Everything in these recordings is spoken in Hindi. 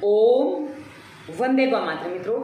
ओम वंदे मातरम। मित्रों,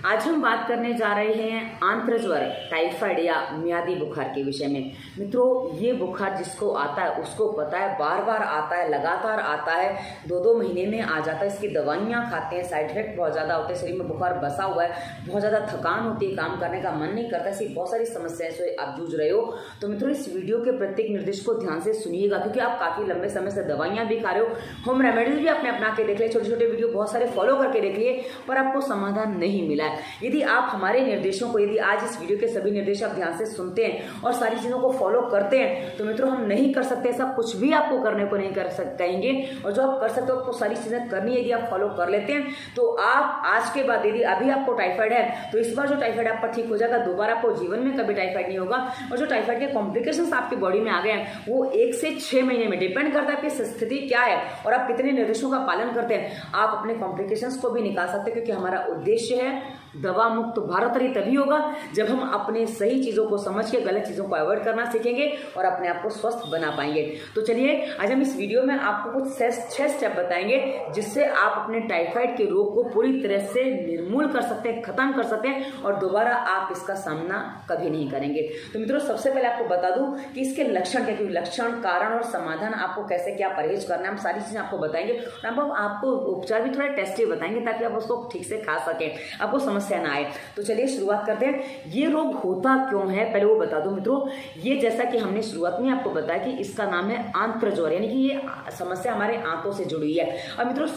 आज हम बात करने जा रहे हैं आंत्रज्वर, टाइफाइड या मियादी बुखार के विषय में। मित्रों, ये बुखार जिसको आता है उसको पता है, बार बार आता है, लगातार आता है, 2-2 महीने में आ जाता है। इसकी दवाइयाँ खाते हैं, साइड इफेक्ट बहुत ज़्यादा होते हैं, शरीर में बुखार बसा हुआ है, बहुत ज़्यादा थकान होती है, काम करने का मन नहीं करता, ऐसी बहुत सारी समस्याएं से आप जूझ रहे हो। तो मित्रों, इस वीडियो के प्रत्येक निर्देश को ध्यान से सुनिएगा, क्योंकि आप काफ़ी लंबे समय से दवाइयाँ भी खा रहे हो, होम रेमेडीज भी आपने अपना के देख लिए, छोटे छोटे वीडियो बहुत सारे फॉलो करके देख लिए, पर आपको समाधान नहीं मिला है। यदि आप हमारे निर्देशों को, यदि आज इस वीडियो के सभी निर्देश आप ध्यान से सुनते हैं और सारी चीज़ों को फॉलो करते हैं, तो मित्रों हम नहीं कर सकते ऐसा कुछ भी आपको करने को नहीं कर सकते कहेंगे, और जो आप कर सकते हो आपको सारी चीज़ें करनी है। यदि आप फॉलो कर लेते हैं तो आप आज के बाद, यदि अभी आपको टाइफाइड है तो इस बार जो टाइफाइड आपका ठीक हो जाएगा, दोबारा आपको जीवन में कभी टाइफाइड नहीं होगा। और जो टाइफाइड के कॉम्प्लिकेशंस आपकी बॉडी में आ गए हैं वो 1 से 6 महीने में, डिपेंड करता है आपकी स्थिति क्या है और आप कितने निर्देशों का पालन करते हैं, आप अपने कॉम्प्लिकेशंस को भी निकाल सकते हैं। क्योंकि हमारा उद्देश्य है दवा मुक्त भारत तभी होगा जब हम अपने सही चीज़ों को समझ के गलत चीज़ों को अवॉइड करना सीखेंगे और अपने आप को स्वस्थ बना पाएंगे। तो चलिए, आज हम इस वीडियो में आपको कुछ 6 स्टेप बताएंगे जिससे आप अपने टाइफाइड के रोग को पूरी तरह से निर्मूल कर सकते हैं, खत्म कर सकते हैं और दोबारा आप इसका सामना कभी नहीं करेंगे। तो मित्रों, सबसे पहले आपको बता दूं कि इसके लक्षण क्या, क्योंकि लक्षण, कारण और समाधान, आपको कैसे क्या परहेज करना है, हम सारी चीज़ें आपको बताएंगे और आपको उपचार भी थोड़ा टेस्टी बताएंगे ताकि आप उसको ठीक से खा सकें, आपको समस्या ना आए। तो चलिए शुरुआत करते हैं। ये रोग होता क्यों है पहले वो बता दो मित्रों। ये जैसा कि हमने शुरुआत में आपको बताया कि इसका नाम है आंत्रज्वर, यानी कि ये समस्या हमारे आंतों से जुड़ी है। और मित्रों,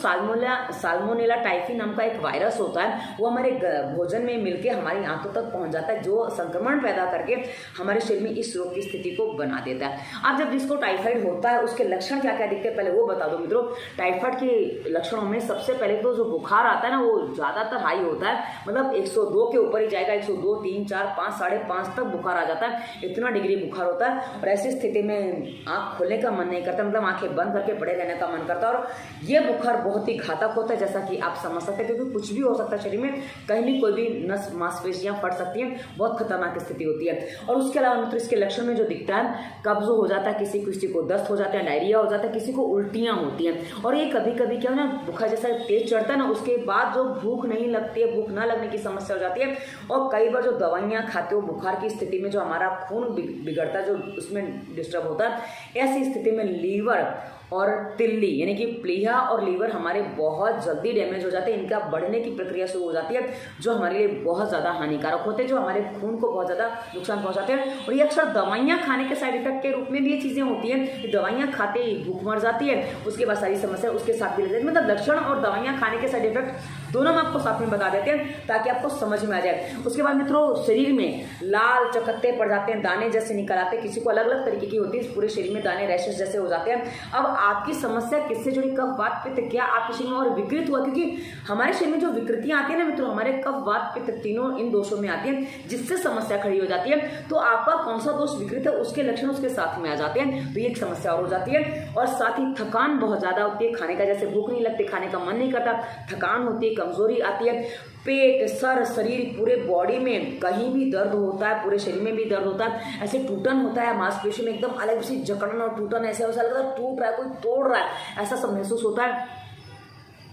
साल्मोनेला टाइफी नाम का एक वायरस होता है, वो हमारे भोजन में मिलकर हमारी आंतों तक पहुंच जाता है, जो संक्रमण पैदा करके हमारे शरीर में इस रोग की स्थिति को बना देता है। अब जब जिसको टाइफाइड होता है उसके लक्षण क्या क्या दिखते हैं पहले वो बता दो मित्रों। टाइफाइड के लक्षणों में सबसे पहले तो जो बुखार आता है ना, वो ज्यादातर हाई होता है, मतलब 102 के ऊपर ही जाएगा, 102, 3, 4, 5, 5.5 तक बुखार आ जाता है, इतना डिग्री बुखार होता है। और ऐसी स्थिति में आंख खोलने का मन नहीं करता, मतलब आंखें बंद करके पड़े रहने का मन करता है। और ये बुखार बहुत ही घातक होता है, जैसा कि आप समझ सकते हैं, क्योंकि कुछ भी हो सकता है शरीर में, कहीं भी कोई भी नस मांसपेशियां फट सकती हैं, बहुत खतरनाक स्थिति होती है। और उसके अलावा मित्र, इसके लक्षण में जो दिखता है, कब्ज हो जाता है, किसी को दस्त हो जाता है, डायरिया हो जाता है, किसी को उल्टियां होती हैं। और ये कभी कभी क्या ना, बुखार जैसा तेज चढ़ता है ना, उसके बाद जो भूख नहीं लगती है, भूख ना लगने की समस्या हो जाती है। और कई बार जो दवाइयाँ खाते हो बुखार की स्थिति में, जो हमारा खून बिगड़ता है, जो उसमें डिस्टर्ब होता है, ऐसी स्थिति में लीवर और तिल्ली यानी कि प्लीहा और लीवर हमारे बहुत जल्दी डैमेज हो जाते हैं, इनका बढ़ने की प्रक्रिया शुरू हो जाती है, जो हमारे लिए बहुत ज़्यादा हानिकारक होते हैं, जो हमारे खून को बहुत ज़्यादा नुकसान पहुंचाते हैं। और ये अक्सर दवाइयाँ खाने के साइड इफेक्ट के रूप में भी ये चीज़ें होती हैं। दवाइयाँ खाते ही भूख मर जाती है, उसके बाद सारी समस्या उसके साथ भी लग जाती है। मतलब लक्षण और दवाइयाँ खाने के साइड इफेक्ट दोनों हम आपको साथ में बता देते हैं ताकि आपको समझ में आ जाए। उसके बाद मित्रों, शरीर में लाल चकत्ते पड़ जाते हैं, दाने जैसे निकल आते हैं, किसी को अलग अलग तरीके की होती है, पूरे शरीर में दाने, रैशेस जैसे हो जाते हैं। अब आपकी समस्या किससे जुड़ी, कफ, वात, पित्त, क्या आपके शरीर में और विकृत हुआ, क्योंकि हमारे शरीर में जो विकृतियां आती है ना मित्रों, हमारे कफ, वात, पित्त तीनों इन दोषों में आती हैं, जिससे समस्या खड़ी हो जाती है। तो आपका कौन सा दोष विकृत है, उसके लक्षण उसके साथ में आ जाते हैं, तो ये एक समस्या और हो जाती है। और साथ ही थकान बहुत ज्यादा होती है, खाने का जैसे भूख नहीं लगती, खाने का मन नहीं करता, थकान होती है, कमजोरी आती है, पेट, सर, शरीर, पूरे बॉडी में कहीं भी दर्द होता है, पूरे शरीर में भी दर्द होता है, ऐसे टूटन होता है, मांसपेशी में एकदम अलग सी जकड़न और टूटन, ऐसा लगता है टूट रहा है, कोई तोड़ रहा है, ऐसा सब महसूस होता है।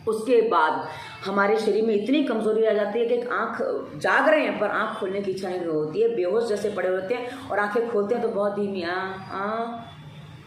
उसके बाद हमारे शरीर में इतनी कमजोरी आ जाती है कि आंख, जाग रहे हैं पर आंख खोलने की इच्छा नहीं होती है, बेहोश जैसे पड़े होते हैं, और आंखें खोलते हैं तो बहुत धीमी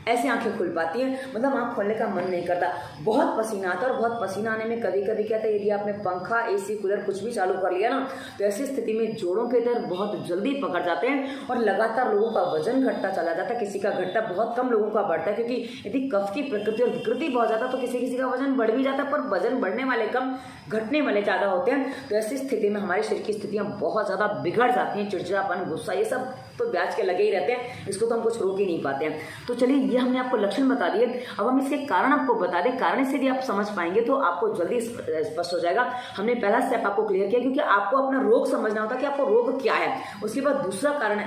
ऐसे आंखें खुल पाती हैं, मतलब आंख खोलने का मन नहीं करता, बहुत पसीना आता है। और बहुत पसीना आने में कभी कभी क्या था, यदि आपने पंखा, एसी, कूलर कुछ भी चालू कर लिया ना, तो ऐसी स्थिति में जोड़ों के दर्द बहुत जल्दी पकड़ जाते हैं और लगातार लोगों का वजन घटता चला जाता है, किसी का घटता, बहुत कम लोगों का बढ़ता है, क्योंकि यदि कफ की प्रकृति और विकृति बहुत ज़्यादा तो किसी का वजन बढ़ भी जाता है, पर वजन बढ़ने वाले कम, घटने वाले ज़्यादा होते हैं। तो ऐसी स्थिति में हमारे शरीर की स्थितियाँ बहुत ज़्यादा बिगड़ जाती हैं, चिड़चिड़ापन, गुस्सा, ये सब तो ब्याज के लगे ही रहते हैं, इसको तो हम कुछ रोक ही नहीं पाते हैं। तो चलिए, ये हमने आपको लक्षण बता दिए, अब हम इसके कारण आपको बता दें। कारण से यदि आप समझ पाएंगे तो आपको जल्दी स्पष्ट हो जाएगा। हमने पहला स्टेप आपको क्लियर किया, क्योंकि आपको अपना रोग समझना होता है कि आपको रोग क्या है। उसके बाद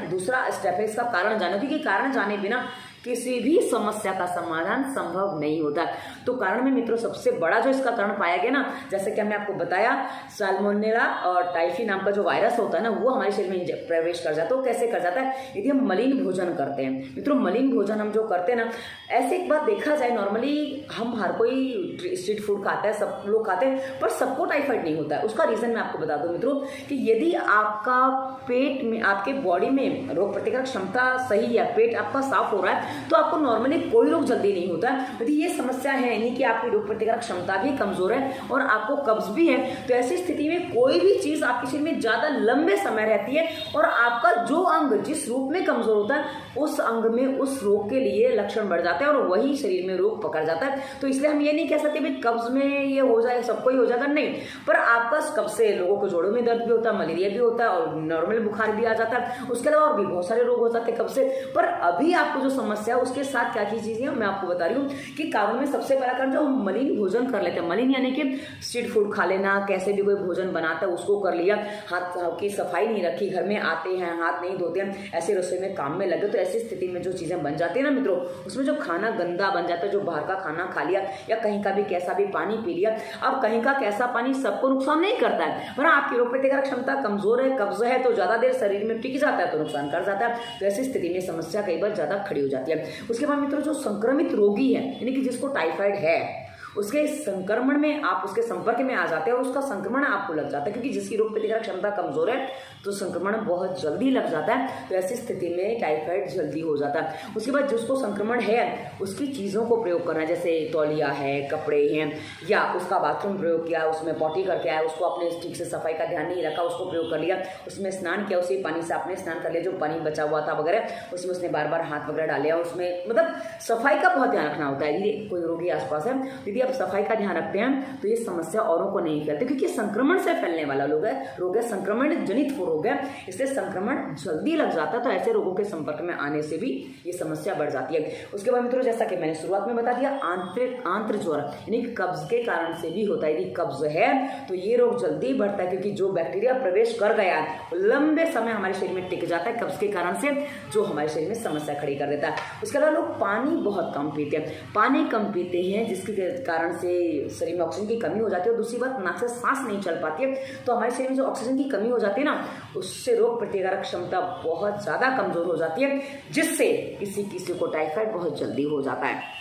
दूसरा स्टेप है इसका कारण जानो, क्योंकि कारण जाने बिना किसी भी समस्या का समाधान संभव नहीं होता। तो कारण में मित्रों सबसे बड़ा जो इसका कारण पाया गया ना, जैसे कि हमने आपको बताया, साल्मोनेला और टाइफी नाम का जो वायरस होता है ना, वो हमारे शरीर में प्रवेश कर जाता है। वो कैसे कर जाता है? यदि हम मलिन भोजन करते हैं मित्रों, मलिन भोजन हम जो करते हैं ना, ऐसे एक बात देखा जाए, नॉर्मली हम हर कोई स्ट्रीट फूड खाता है, सब लोग खाते हैं, पर सबको टाइफाइड नहीं होता है। उसका रीजन मैं आपको बता दूं मित्रों कि यदि आपका पेट में, आपके बॉडी में रोग प्रतिकारक क्षमता सही है, पेट आपका साफ हो रहा है, तो आपको नॉर्मली कोई रोग जल्दी नहीं होता है। यदि ये समस्या है नहीं कि आपकी रोग प्रतिकारक क्षमता भी कमजोर है और आपको कब्ज भी है, तो ऐसी स्थिति में कोई भी चीज आपके शरीर में ज्यादा लंबे समय रहती है और आपका जो अंग जिस रूप में कमजोर होता है, उस अंग में उस रोग के लिए लक्षण बढ़ जाते हैं और वही शरीर में रोग पकड़ जाता है। तो इसलिए हम ये नहीं कह सकते भी कब्ज में ये हो जाए, सबको ही हो जाएगा, नहीं, पर आपका कब्ज से लोगों को जोड़ों में दर्द भी होता है, मलेरिया भी होता है और नॉर्मल बुखार भी आ जाता है। उसके अलावा और भी बहुत सारे रोग हो जाते हैं कब्ज से। पर अभी आपको जो समस्या है उसके साथ क्या की चीजें मैं आपको बता रही हूँ कि कारण में सबसे पहला कारण जो हम मलिन भोजन कर लेते हैं, मलिन यानी कि स्ट्रीट फूड खा लेना, कैसे भी कोई भोजन बनाता है उसको कर लिया, हाथ की सफाई नहीं रखी, घर में आते हैं हाथ नहीं धोते हैं, ऐसे रसोई में काम में लगे, तो ऐसी स्थिति में जो चीजें बन जाती है ना मित्रों, उसमें जो खाना गंदा बन जाता है, जो बाहर का खाना खा लिया या कहीं का भी कैसा भी पानी पी लिया। अब कहीं का कैसा पानी सबको नुकसान नहीं करता है, पर आपकी रोग प्रतिकारक क्षमता कमजोर है, कब्ज है, तो ज्यादा देर शरीर में टिक जाता है तो नुकसान कर जाता है। तो ऐसी स्थिति में समस्या कई बार ज्यादा खड़ी हो जाती है। उसके बाद मित्रों जो संक्रमित रोगी है, यानी कि जिसको टाइफाइड है, उसके संक्रमण में आप उसके संपर्क में आ जाते हैं और उसका संक्रमण आपको लग जाता है, क्योंकि जिसकी रोग प्रतिकारक क्षमता कमजोर है तो संक्रमण बहुत जल्दी लग जाता है। तो ऐसी स्थिति में टाइफाइड जल्दी हो जाता है। उसके बाद जिसको संक्रमण है उसकी चीजों को प्रयोग करना, जैसे तौलिया है, कपड़े हैं, या उसका बाथरूम प्रयोग किया, उसमें पॉटी करके आया, उसको अपने ठीक से सफाई का ध्यान नहीं रखा, उसको प्रयोग कर लिया, उसमें स्नान किया, उसी पानी से आपने स्नान कर लिया, जो पानी बचा हुआ था वगैरह, उसमें उसने बार बार हाथ वगैरह डाले, उसमें मतलब सफाई का बहुत ध्यान रखना होता है। यदि कोई रोगी आसपास है, यदि आप सफाई का ध्यान रखते हैं तो ये समस्या औरों को नहीं फैलती, क्योंकि संक्रमण से फैलने वाला रोग है, संक्रमण जनित रोग है, इसलिए संक्रमण जल्दी लग जाता है। तो ऐसे रोगों के संपर्क में आने से भी ये समस्या बढ़ जाती है। उसके बाद मित्रों जैसा कि मैंने शुरुआत में बता दिया, आंत्र ज्वर यानी कब्ज के कारण से भी होता है। यदि कब्ज है तो ये रोग जल्दी बढ़ता है, क्योंकि जो बैक्टीरिया प्रवेश कर गया है लंबे समय हमारे शरीर में टिक जाता है कब्ज के कारण से, जो हमारे शरीर में समस्या खड़ी कर देता है। उसके अलावा लोग पानी बहुत कम पीते हैं, पानी कम पीते हैं जिसके कारण से शरीर में ऑक्सीजन की कमी हो जाती है, और दूसरी बात नाक से सांस नहीं चल पाती है। तो हमारे शरीर में जो ऑक्सीजन की कमी हो जाती है ना, उससे रोग प्रतिकारक क्षमता बहुत ज्यादा कमजोर हो जाती है, जिससे किसी को टाइफाइड बहुत जल्दी हो जाता है।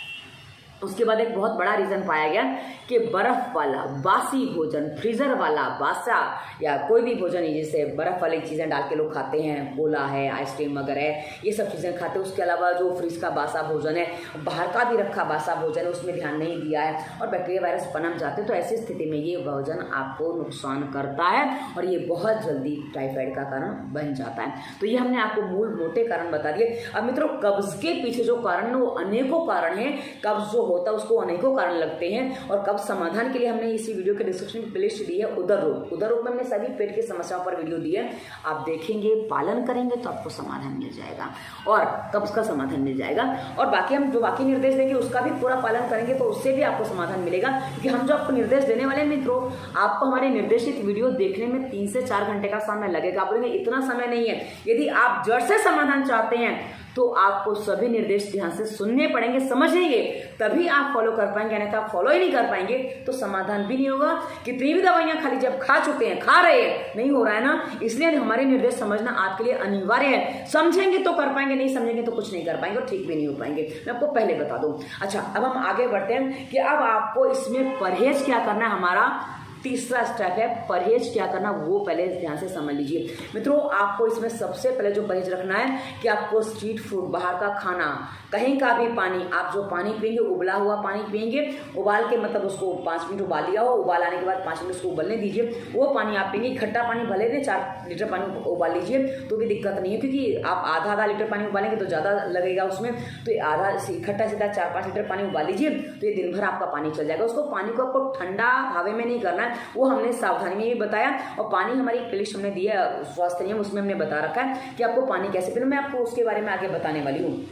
उसके बाद एक बहुत बड़ा रीजन पाया गया कि बर्फ वाला बासी भोजन, फ्रीजर वाला बासा या कोई भी भोजन जैसे बर्फ वाली चीजें डाल के लोग खाते हैं, गोला है, आइसक्रीम वगैरह, ये सब चीजें खाते हैं। उसके अलावा जो फ्रीज का बासा भोजन है, बाहर का भी रखा बासा भोजन है, उसमें ध्यान नहीं दिया है और बैक्टीरिया वायरस पनप जाते हैं। तो ऐसी स्थिति में ये भोजन आपको नुकसान करता है और ये बहुत जल्दी टाइफाइड का कारण बन जाता है। तो ये हमने आपको मूल मोटे कारण बता दिए। अब मित्रों कब्ज के पीछे जो कारण है वो अनेकों कारण है, कब्ज जो होता है उसको अनेकों कारण लगते हैं, और कब्ज समाधान के लिए हमने इसी वीडियो के डिस्क्रिप्शन में प्लेलिस्ट दी है उदर रोग में हमने सभी पेट की समस्याओं पर वीडियो दी है। आप देखेंगे, पालन करेंगे तो आपको समाधान मिल जाएगा और कब्ज का समाधान मिल जाएगा। और बाकी हम जो बाकी निर्देश देंगे उसका भी पूरा पालन करेंगे तो उससे भी आपको समाधान मिलेगा, क्योंकि हम जो आपको निर्देश देने वाले हैं मित्रों, आपको हमारे निर्देशित वीडियो देखने में 3 से 4 घंटे का समय लगेगा। आप बोलेंगे इतना समय नहीं है। यदि आप जड़ से समाधान चाहते हैं तो आपको सभी निर्देश ध्यान से सुनने पड़ेंगे, समझेंगे, तभी आप फॉलो कर पाएंगे, नहीं तो आप फॉलो ही नहीं कर पाएंगे तो समाधान भी नहीं होगा। कितनी भी दवाइयां खा लीजिए, आप खा चुके हैं, खा रहे हैं, नहीं हो रहा है ना, इसलिए हमारे निर्देश समझना आपके लिए अनिवार्य है। समझेंगे तो कर पाएंगे, नहीं समझेंगे तो कुछ नहीं कर पाएंगे और ठीक भी नहीं हो पाएंगे, मैं आपको पहले बता दूं। अच्छा, अब हम आगे बढ़ते हैं कि अब आपको इसमें परहेज क्या करना है। हमारा तीसरा स्टेप है परहेज क्या करना, वो पहले ध्यान से समझ लीजिए मित्रों। आपको इसमें सबसे पहले जो परहेज रखना है कि आपको स्ट्रीट फूड, बाहर का खाना, कहीं का भी पानी, आप जो पानी पिएंगे उबला हुआ पानी पिएंगे, उबाल के मतलब उसको 5 मिनट उबाल लिया हो, उबाल आने के बाद 5 मिनट उसको उबलने दीजिए, वो पानी आप पिएंगे। खट्टा पानी भले दे 4 लीटर पानी उबाल लीजिए तो भी दिक्कत नहीं है, क्योंकि आप आधा लीटर पानी उबालेंगे तो ज़्यादा लगेगा उसमें, तो आधा खट्टा सीधा 4-5 लीटर पानी उबाल लीजिए तो ये दिन भर आपका पानी चल जाएगा। उसको पानी को आपको ठंडा हवा में नहीं करना है, वो हमने सावधानी में भी बताया। और पानी हमारी प्लेलिस्ट हमने दी है स्वास्थ्य नियम, उसमें हमने बता रखा है कि आपको पानी कैसे पीना, मैं आपको उसके बारे में आगे बताने वाली हूँ।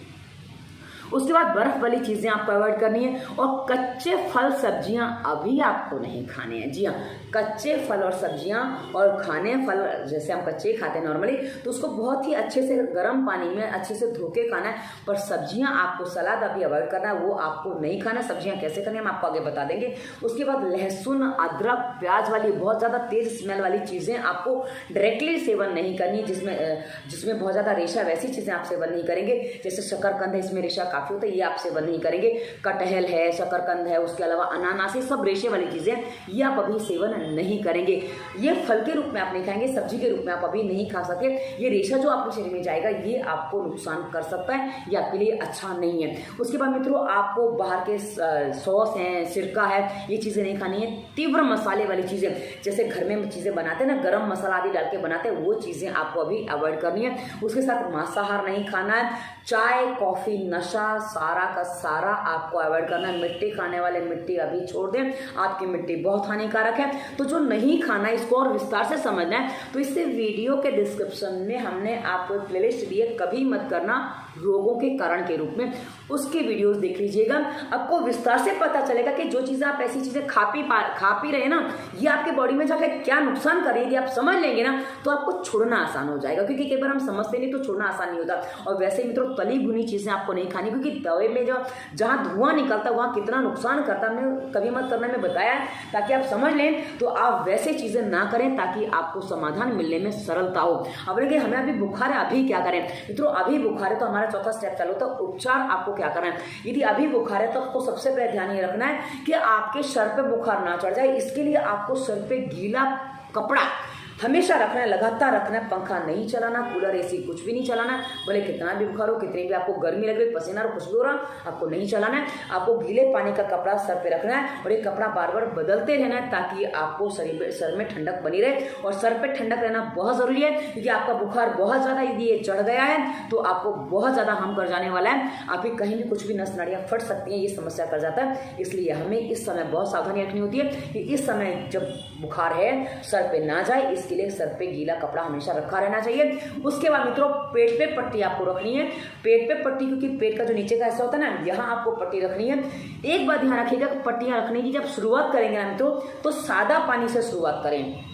उसके बाद बर्फ वाली चीज़ें आपको अवॉइड करनी है और कच्चे फल सब्जियां अभी आपको नहीं खाने हैं। जी हाँ, कच्चे फल और सब्जियां और खाने फल जैसे हम कच्चे खाते हैं नॉर्मली, तो उसको बहुत ही अच्छे से गर्म पानी में अच्छे से धो के खाना है। पर सब्जियां आपको सलाद अभी अवॉइड करना है, वो आपको नहीं खाना। सब्जियां कैसे करनी है हम आपको आगे बता देंगे। उसके बाद लहसुन, अदरक, प्याज वाली बहुत ज़्यादा तेज स्मेल वाली चीज़ें आपको डायरेक्टली सेवन नहीं करनी, जिसमें बहुत ज़्यादा रेशा, वैसी चीज़ें आप सेवन नहीं करेंगे। जैसे शकरकंद है, इसमें रेशा काफ़ी होता है, ये आप सेवन नहीं करेंगे। कटहल है, शकरकंद है, उसके अलावा अनानास, ये सब रेशे वाली चीज़ें ये आप अभी सेवन नहीं करेंगे। ये फल के रूप में आप नहीं खाएंगे, सब्जी के रूप में आप अभी नहीं खा सकते। ये रेशा जो आपके शरीर में जाएगा ये आपको नुकसान कर सकता है, ये आपके लिए अच्छा नहीं है। उसके बाद मित्रों आपको बाहर के सॉस हैं, सिरका है, ये चीज़ें नहीं खानी है। तीव्र मसाले वाली चीज़ें, जैसे घर में चीज़ें बनाते हैं ना, गरम मसाला आदि डाल के बनाते हैं, वो चीज़ें आपको अभी अवॉइड करनी है। उसके साथ मांसाहार नहीं खाना है। चाय, कॉफ़ी, नशा सारा का सारा आपको अवॉइड करना है। मिट्टी खाने वाले मिट्टी अभी छोड़ दें, आपकी मिट्टी बहुत हानिकारक है। तो जो नहीं खाना है, इसको और विस्तार से समझना है तो इससे वीडियो के डिस्क्रिप्शन में हमने आपको एक प्लेलिस्ट दी है, कभी मत करना रोगों के कारण के रूप में, उसके वीडियोस देख लीजिएगा। आपको विस्तार से पता चलेगा कि जो चीज़ें आप ऐसी चीज़ें खा पी रहे हैं ना, ये आपके बॉडी में जाकर क्या नुकसान कर रही है, यदि आप समझ लेंगे ना तो आपको छोड़ना आसान हो जाएगा। क्योंकि कई बार हम समझते नहीं तो छोड़ना आसान नहीं होता। और वैसे मित्रों तली भुनी चीज़ें आपको नहीं खानी, क्योंकि दवाई में जो जहाँ धुआं निकलता है वहाँ कितना नुकसान करता है, हमने कभी मत करने में बताया है, ताकि आप समझ लें तो आप वैसे चीज़ें ना करें, ताकि आपको समाधान मिलने में सरलता हो। अब देखिए हमें अभी बुखार है, अभी क्या करें मित्रों? अभी बुखार है तो हमारा चौथा स्टेप चालू होता है उपचार। आपको क्या करना है? यदि अभी बुखार है तो आपको सबसे पहले ध्यान ये रखना है कि आपके सर पे बुखार ना चढ़ जाए। इसके लिए आपको सर पे गीला कपड़ा हमेशा रखना है, लगातार रखना है। पंखा नहीं चलाना, कूलर, एसी कुछ भी नहीं चलाना है। भले कितना भी बुखार हो, कितनी भी आपको गर्मी लग रही, पसीना और कुछ भी हो रहा, आपको नहीं चलाना है। आपको गीले पानी का कपड़ा सर पे रखना है और ये कपड़ा बार बार बदलते रहना है, ताकि आपको सर में ठंडक बनी रहे। और सर पे ठंडक रहना बहुत ज़रूरी है, क्योंकि आपका बुखार बहुत ज़्यादा यदि ये चढ़ गया है तो आपको बहुत ज़्यादा हार्म कर जाने वाला है। आपकी कहीं भी कुछ भी नस नाड़ियाँ फट सकती हैं, ये समस्या कर जाता है। इसलिए हमें इस समय बहुत सावधानी रखनी होती है कि इस समय जब बुखार है सर पे ना जाए, इसके लिए सर पे गीला कपड़ा हमेशा रखा रहना चाहिए। उसके बाद मित्रों पेट पे पट्टी आपको रखनी है। पेट पे पट्टी, क्योंकि पेट का जो नीचे का हिस्सा होता है ना, यहाँ आपको पट्टी रखनी है। एक बात ध्यान रखिएगा, पट्टियां रखने की जब शुरुआत करेंगे ना मित्रों, तो सादा पानी से शुरुआत करें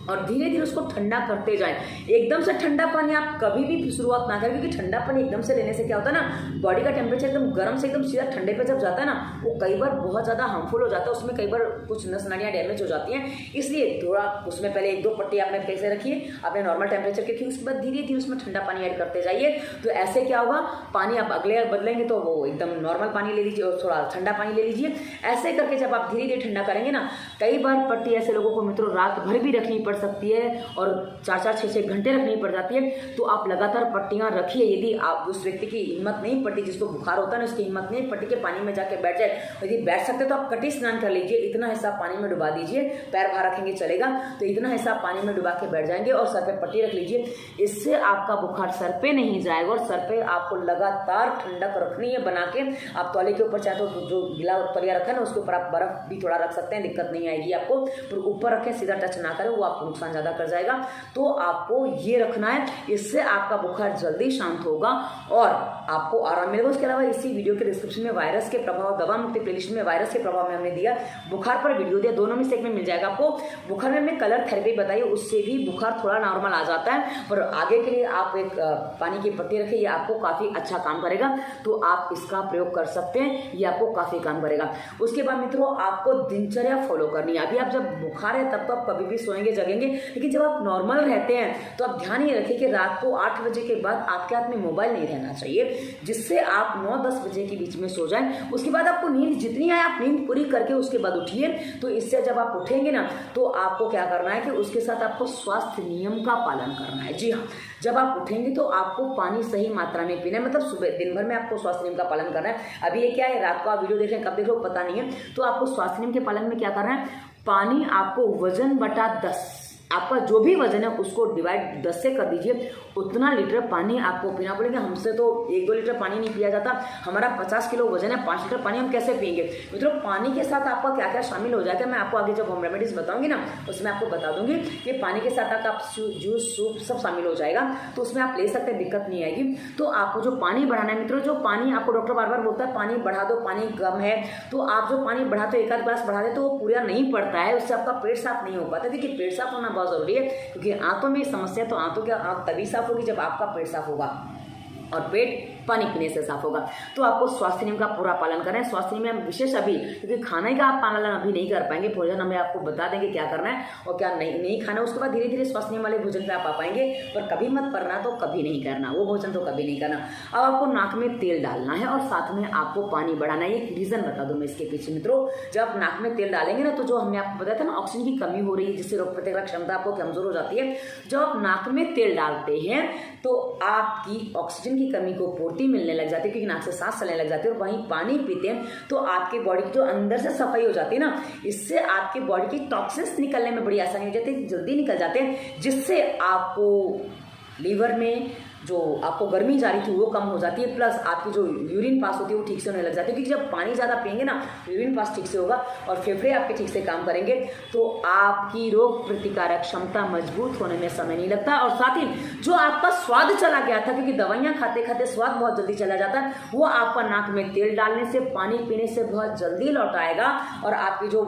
और धीरे धीरे उसको ठंडा करते जाएं। एकदम से ठंडा पानी आप कभी भी शुरुआत ना करें, क्योंकि ठंडा पानी एकदम से लेने से क्या होता है ना, बॉडी का टेम्परेचर एकदम गर्म से एकदम सीधा ठंडे पे जब जाता है ना, वो कई बार बहुत ज़्यादा हार्मफुल हो जाता है। उसमें कई बार कुछ नस नाड़ियाँ डैमेज हो जाती हैं। इसलिए थोड़ा उसमें पहले 1-2 पट्टी आपने कैसे रखिए, आपने नॉर्मल टेम्परेचर के रखिए, उसके बाद धीरे धीरे उसमें ठंडा पानी ऐड करते जाइए। तो ऐसे क्या होगा, पानी आप अगले बदलेंगे तो वो एकदम नॉर्मल पानी ले लीजिए और थोड़ा ठंडा पानी ले लीजिए। ऐसे करके जब आप धीरे धीरे ठंडा करेंगे ना, कई बार पट्टी ऐसे लोगों को मित्रों रात भर भी रखनी पड़ सकती है और 4-4, 6-6 घंटे रखनी पड़ जाती है। तो आप लगातार पट्टियां रखिए। यदि आप उस व्यक्ति की हिम्मत नहीं पड़ती, जिसको बुखार होता है ना, उसकी हिम्मत नहीं पट्टी के पानी में जाके बैठ जाए, यदि बैठ सकते तो आप कटी स्नान कर लीजिए, इतना हिस्सा पानी में डुबा दीजिए, पैर बाहर रखेंगे चलेगा, तो इतना हिस्सा पानी में डुबा के बैठ जाएंगे और सर पे पट्टी रख लीजिए। इससे आपका बुखार सर पे नहीं जाएगा और सर पे आपको लगातार ठंडक रखनी है बना के। आप तौले के ऊपर चाहे तो जो गीला तौलिया रखा है ना, उसके ऊपर आप बर्फ भी थोड़ा रख सकते हैं, दिक्कत नहीं आएगी आपको। पर ऊपर रखें, सीधा टच ना करें, वो आपको नुकसान ज़्यादा कर जाएगा। तो आपको ये रखना है, इससे आपका बुखार जल्दी शांत होगा और आपको आराम मिलेगा। उसके अलावा इसी वीडियो के डिस्क्रिप्शन में वायरस के प्रभाव, दवा मुक्ति प्लेलिस्ट में वायरस के प्रभाव में हमने दिया, बुखार पर वीडियो दिया, दोनों में से एक में मिल जाएगा आपको। बुखार में हमने कलर थेरेपी बताई, उससे भी बुखार थोड़ा नॉर्मल आ जाता है। पर आगे के लिए आप एक पानी की पट्टी रखें, ये आपको काफ़ी अच्छा काम करेगा। तो आप इसका प्रयोग कर सकते हैं, ये आपको काफ़ी काम करेगा। उसके बाद मित्रों आपको दिनचर्या फॉलो करनी है। अभी आप जब बुखार है तब तो आप कभी भी सोएंगे जगेंगे, लेकिन जब आप नॉर्मल रहते हैं तो आप ध्यान ये रखिए कि रात को 8 बजे के बाद आपके हाथ में मोबाइल नहीं रहना चाहिए, जिससे आप 9-10 बजे के बीच में सो जाएं। उसके बाद आपको नींद जितनी आए आप नींद पूरी करके उसके बाद उठिए। तो इससे जब आप उठेंगे ना, तो आपको क्या करना है कि उसके साथ आपको स्वास्थ्य नियम का पालन करना है। जी हाँ, जब आप उठेंगे तो आपको पानी सही मात्रा में पीना है, मतलब सुबह दिन भर में आपको स्वास्थ्य नियम का पालन करना है। अभी ये क्या है, रात को आप वीडियो देख रहे हैं, कब देख रहे हो पता नहीं है, तो आपको स्वास्थ्य नियम के पालन में क्या करना है, पानी आपको वजन बटा 10 आपका जो भी वजन है उसको डिवाइड 10 से कर दीजिए, उतना लीटर पानी आपको पीना पड़ेगा। हमसे तो 1-2 लीटर पानी नहीं पिया जाता, हमारा 50 किलो वजन है, 5 लीटर पानी हम कैसे पिएंगे। मित्रों, पानी के साथ आपका क्या क्या शामिल हो जाएगा मैं आपको आगे जब होम रेमेडीज बताऊंगी ना उसमें आपको बता दूंगी कि पानी के साथ आप जूस सूप सब शामिल हो जाएगा, तो उसमें आप ले सकते हैं, दिक्कत नहीं आएगी। तो आपको जो पानी बढ़ाना है मित्रों, जो पानी आपको डॉक्टर बार बार बोलता है पानी बढ़ा दो, पानी कम है, तो आप जो पानी बढ़ाते हो 1 आध गिलास बढ़ा दे तो वो पूरा नहीं पड़ता है, उससे आपका पेट साफ नहीं हो पाता। देखिए, पेट साफ होना बहुत जरूरी है, क्योंकि आंतों में समस्या, तो आंतों की आंत तभी साफ होगी जब आपका पेट साफ होगा और पेट पानी पीने से साफ होगा। तो आपको स्वास्थ्य नियम का पूरा पालन करें। स्वास्थ्य नियम में विशेष अभी, क्योंकि खाने का आप पालन अभी नहीं कर पाएंगे, भोजन हमें आपको बता देंगे क्या करना है और क्या नहीं खाना, उसके बाद धीरे धीरे स्वास्थ्य नियम वाले भोजन पे आप आ पाएंगे। पर कभी मत करना तो कभी नहीं करना, वो भोजन तो कभी नहीं करना। अब आपको नाक में तेल डालना है और साथ में आपको पानी बढ़ाना है। एक रीजन बता दूं मैं इसके पीछे मित्रों, जब आप नाक में तेल डालेंगे ना, तो जो हमने आपको बताया था ना ऑक्सीजन की कमी हो रही है, जिससे रोग प्रतिरोधक क्षमता आपको कमजोर हो जाती है। जब आप नाक में तेल डालते हैं तो आपकी ऑक्सीजन की कमी को पूर्ति मिलने लग जाती है, क्योंकि नाक से सांस चलने लग जाती है। और वहीं पानी पीते हैं तो आपके बॉडी की जो अंदर से सफाई हो जाती है ना, इससे आपके बॉडी की टॉक्सिन्स निकलने में बड़ी आसानी हो जाती है, जल्दी निकल जाते हैं, जिससे आपको लीवर में जो आपको गर्मी जा रही थी वो कम हो जाती है, प्लस आपकी जो यूरिन पास होती है वो ठीक से होने लग जाती है। क्योंकि जब पानी ज़्यादा पिएंगे ना, यूरिन पास ठीक से होगा और फेफड़े आपके ठीक से काम करेंगे, तो आपकी रोग प्रतिकारक क्षमता मजबूत होने में समय नहीं लगता। और साथ ही जो आपका स्वाद चला गया था, क्योंकि दवाइयाँ खाते खाते स्वाद बहुत जल्दी चला जाता है, वो आपका नाक में तेल डालने से, पानी पीने से बहुत जल्दी लौट आएगा और आपकी जो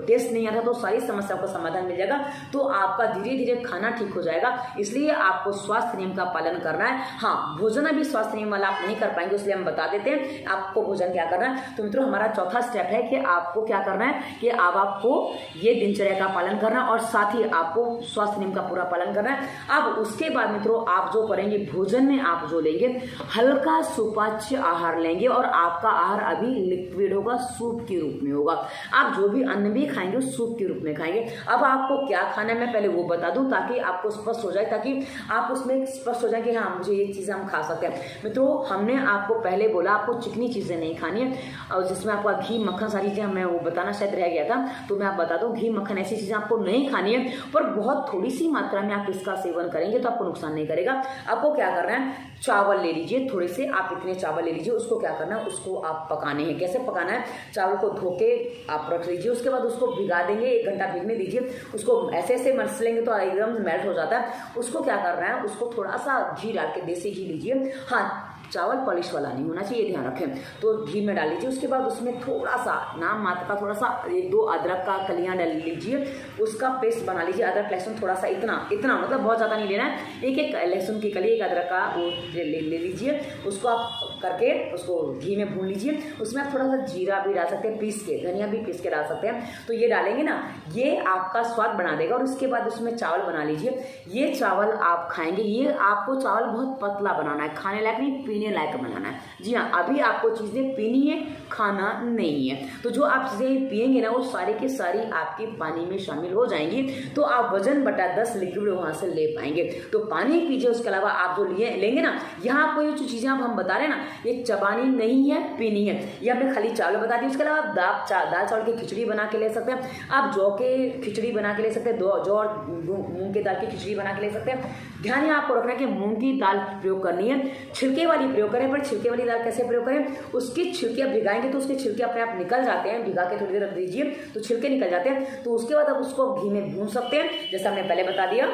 टेस्ट नहीं आता तो सारी समस्याओं का समाधान मिल जाएगा। तो आपका धीरे धीरे खाना ठीक हो जाएगा। इसलिए आपको स्वास्थ्य नियम का पालन करना है। हाँ, भोजन भी स्वास्थ्य नियम वाला आप नहीं कर पाएंगे, इसलिए हम बता देते हैं आपको भोजन क्या करना है। तो मित्रों, हमारा चौथा स्टेप है कि आपको क्या करना है कि अब आपको ये दिनचर्या का पालन करना और साथ ही आपको स्वास्थ्य नियम का पूरा पालन करना है। अब उसके बाद मित्रों, आप जो करेंगे भोजन में, आप जो लेंगे हल्का सुपाच्य आहार लेंगे और आपका आहार अभी लिक्विड होगा, सूप के रूप में होगा। आप जो भी अन्न भी खाएंगे सूप के रूप में खाएंगे। अब आपको क्या खाना है मैं पहले वो बता दूं, ताकि आपको स्पष्ट हो जाए, ताकि आप उसमें स्पष्ट हो जाए कि हाँ मुझे ये चीज़ें हम खा सकते हैं। मित्रों, हमने आपको पहले बोला आपको चिकनी चीज़ें नहीं खानी है, और जिसमें आपका घी मक्खन सारी चीज़ें मैं वो बताना शायद रह गया था, तो मैं आप बता दूं घी मक्खन ऐसी चीज़ें आपको नहीं खानी है, पर बहुत थोड़ी सी मात्रा में आप इसका सेवन करेंगे तो आपको नुकसान नहीं करेगा। आपको क्या करना है, चावल ले लीजिए थोड़े से, आप इतने चावल ले लीजिए, उसको क्या करना है, उसको आप पकाने हैं। कैसे पकाना है, चावल को धो के आप रख लीजिए, उसके बाद उसको भिगा देंगे, 1 घंटा भिगने दीजिए, उसको ऐसे ऐसे मसलेंगे तो एकदम मेल्ट हो जाता है। उसको क्या करना है, उसको थोड़ा सा घी डाल के, देसी घी लीजिए, हाँ चावल पॉलिश वाला नहीं होना चाहिए, ध्यान रखें। तो घी में डाल लीजिए, उसके बाद उसमें थोड़ा सा नाम मात्र का थोड़ा सा 1-2 अदरक का कलियां डाल लीजिए, उसका पेस्ट बना लीजिए। अदरक लहसुन थोड़ा सा इतना मतलब बहुत ज़्यादा नहीं लेना है, एक लहसुन की कली, 1 अदरक का वो ले लीजिए, उसको आप करके उसको घी में भून लीजिए। उसमें आप थोड़ा सा जीरा भी डाल सकते हैं पीस के, धनिया भी पीस के डाल सकते हैं। तो ये डालेंगे ना, ये आपका स्वाद बना देगा। और उसके बाद उसमें चावल बना लीजिए, ये चावल आप खाएंगे। ये आपको चावल बहुत पतला बनाना है, खाने लायक नहीं, पीने लायक बनाना है। जी हाँ, अभी आपको चीज़ें पीनी है, खाना नहीं है। तो जो आप चीज़ें पिएंगे ना वो सारी की सारी आपके पानी में शामिल हो जाएंगी, तो आप वजन बटा 10 लिक्विड वहाँ से ले पाएंगे। तो पानी पीजिए। उसके अलावा आप जो लेंगे ना, यहाँ आपको ये जो चीज़ें आप हम बता रहे हैं ना, ये चबानी नहीं है, पीनी है। ये हमने खाली चावल बता दी। उसके अलावा आप दाल चावल की खिचड़ी बना के ले सकते हैं, आप जौ के खिचड़ी बना के ले सकते हैं, जौ और मूंग की दाल की खिचड़ी बना के ले सकते हैं। ध्यान यहाँ आपको रखना है कि मूंग की दाल प्रयोग करनी है, छिलके वाली प्रयोग करें। पर छिलके वाली दाल कैसे प्रयोग करें, उसकी छिलके आप भिगाएंगे तो उसके छिलके अपने आप निकल जाते हैं, भिगा के थोड़ी देर रख दीजिए तो छिलके निकल जाते हैं। तो उसके बाद आप उसको घी में भून सकते हैं, जैसा हमने पहले बता दिया।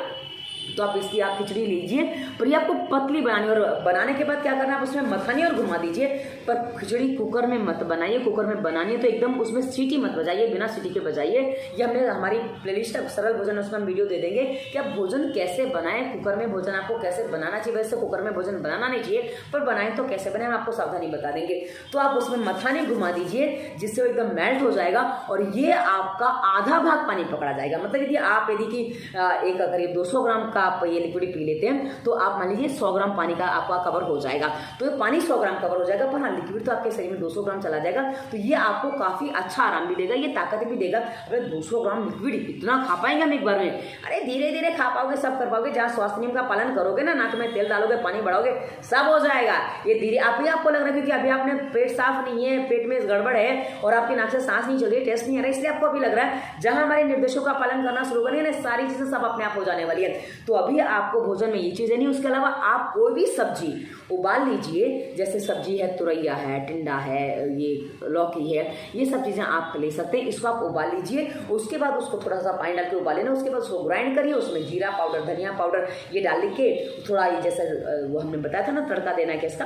तो आप इसकी आप खिचड़ी लीजिए, पर ये आपको पतली बनानी, और बनाने के बाद क्या करना है, आप उसमें मखानी और घुमा दीजिए। पर खिचड़ी कुकर में मत बनाइए, कुकर में बनानी है तो एकदम उसमें सीटी मत बजाइए, बिना सीटी के बजाइए। ये हमने हमारी प्लेलिस्ट है सरल भोजन, उसमें हम वीडियो दे देंगे कि आप भोजन कैसे बनाएं, कुकर में भोजन आपको कैसे बनाना चाहिए। वैसे कुकर में भोजन बनाना नहीं चाहिए, पर बनाएं तो कैसे बनाएं हम आपको सावधानी बता देंगे। तो आप उसमें मखानी घुमा दीजिए, जिससे वो एकदम मेल्ट हो जाएगा और ये आपका आधा भाग पानी पकड़ा जाएगा। मतलब यदि आप कि एक करीब 200 ग्राम का आप ये लिक्विड पी लेते हैं तो आप मान लीजिए 100 ग्राम पानी का आपका कवर हो जाएगा। तो ये पानी 100 ग्राम कवर हो जाएगा, पर हाँ लिक्विड तो आपके शरीर में 200 ग्राम चला जाएगा। तो ये आपको काफ़ी अच्छा आराम भी देगा, ये ताकत भी देगा। अगर 200 ग्राम लिक्विड इतना खा पाएंगे हम एक बार में? अरे धीरे धीरे खा पाओगे, सब कर पाओगे। जहाँ स्वास्थ्य नियम का पालन करोगे ना, नाक में तेल डालोगे, पानी बढ़ाओगे, सब हो जाएगा। ये धीरे आपको लग रहा है क्योंकि अभी आपने पेट साफ नहीं है, पेट में गड़बड़ है और आपकी नाक से सांस नहीं चल रही, टेस्ट नहीं आ रहा, इसलिए आपको अभी लग रहा है। जहां हमारे निर्देशों का पालन करना शुरू करेंगे ना, सारी चीजें सब अपने आप हो जाने वाली है। तो अभी आपको भोजन में ये चीजें नहीं, उसके अलावा आप कोई भी सब्जी उबाल लीजिए। जैसे सब्जी है, तुरैया है, टिंडा है, ये लौकी है, ये सब चीजें आप ले सकते हैं। इसको आप उबाल लीजिए, उसके बाद उसको थोड़ा सा पानी डाल के उबाल लेना, उसके बाद उसको ग्राइंड करिए, उसमें जीरा पाउडर, धनिया पाउडर ये डाल के थोड़ा ये जैसे वो हमने बताया था ना तड़का देना है किसका,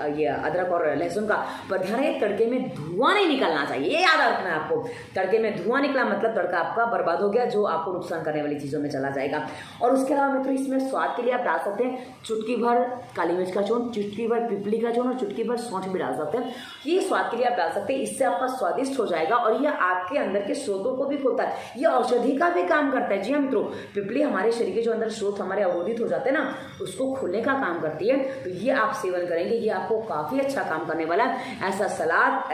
ये अदरक और लहसुन का। पर ध्यान रहे तड़के में धुआं नहीं निकलना चाहिए, ये याद रखना है आपको। तड़के में धुआं निकला मतलब तड़का आपका बर्बाद हो गया, जो आपको नुकसान करने वाली चीजों में चला जाएगा। और उसके अलावा मित्रों इसमें स्वाद के लिए आप डाल सकते हैं चुटकी भर काली मिर्च का चूर्ण, चुटकी भर पिपली का चूर्ण और चुटकी भर सौंठ भी डाल सकते हैं। ये स्वाद के लिए आप डाल सकते हैं, इससे आपका स्वादिष्ट हो जाएगा और ये आपके अंदर के स्रोतों को भी खोलता है, ये औषधि का भी काम करता है। जी हाँ मित्रों, पिपली हमारे शरीर के जो अंदर स्रोत हमारे अवरोधित हो जाते हैं ना, उसको खोलने का काम करती है। तो ये आप सेवन करेंगे, ये आपको काफी अच्छा काम करने वाला है। ऐसा सलाद,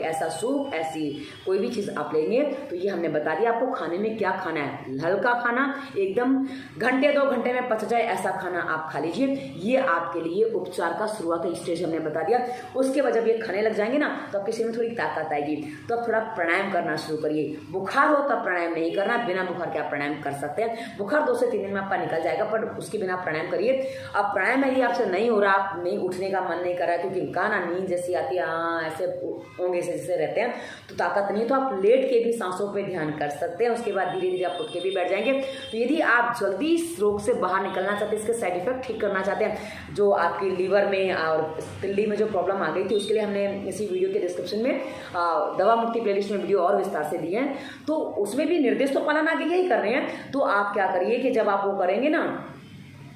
ऐसा सूप, ऐसी कोई भी चीज आप लेंगे तो ये हमने बता दिया आपको खाने में क्या खाना है। हल्का खाना, एकदम घंटे 2 घंटे में पच जाए ऐसा खाना आप खा लीजिए। ये आपके लिए उपचार का शुरुआती स्टेज हमने बता दिया। उसके बाद जब ये खाने लग जाएंगे ना तो आपके शरीर में थोड़ी ताकत आएगी, तो आप थोड़ा प्राणायाम करना शुरू करिए। बुखार हो तब प्राणायाम नहीं करना, बिना बुखार के आप प्राणायाम कर सकते हैं। बुखार 2 से 3 दिन में आपका निकल जाएगा, पर उसके बिना प्राणायाम करिए। अब प्राणायाम यदि आपसे नहीं हो रहा, आप नहीं उठने का मन नहीं कर रहा है क्योंकि कहा ना नींद जैसी आती है, हाँ ऐसे होंगे जैसे रहते हैं, तो ताकत नहीं, तो आप लेट के भी सांसों पे ध्यान कर सकते हैं। उसके बाद धीरे धीरे आप उठ के भी बैठ जाएंगे। तो यदि आप जल्दी इस रोग से बाहर निकलना चाहते हैं, इसके साइड इफेक्ट ठीक करना चाहते हैं, जो आपकी लीवर में और तिल्ली में जो प्रॉब्लम आ गई थी, उसके लिए हमने इसी वीडियो के डिस्क्रिप्शन में दवा मुक्ति प्लेलिस्ट में वीडियो और विस्तार से दिए हैं। तो उसमें भी निर्देश तो पालन आगे यही कर रहे हैं। तो आप क्या करिए कि जब आप वो करेंगे ना,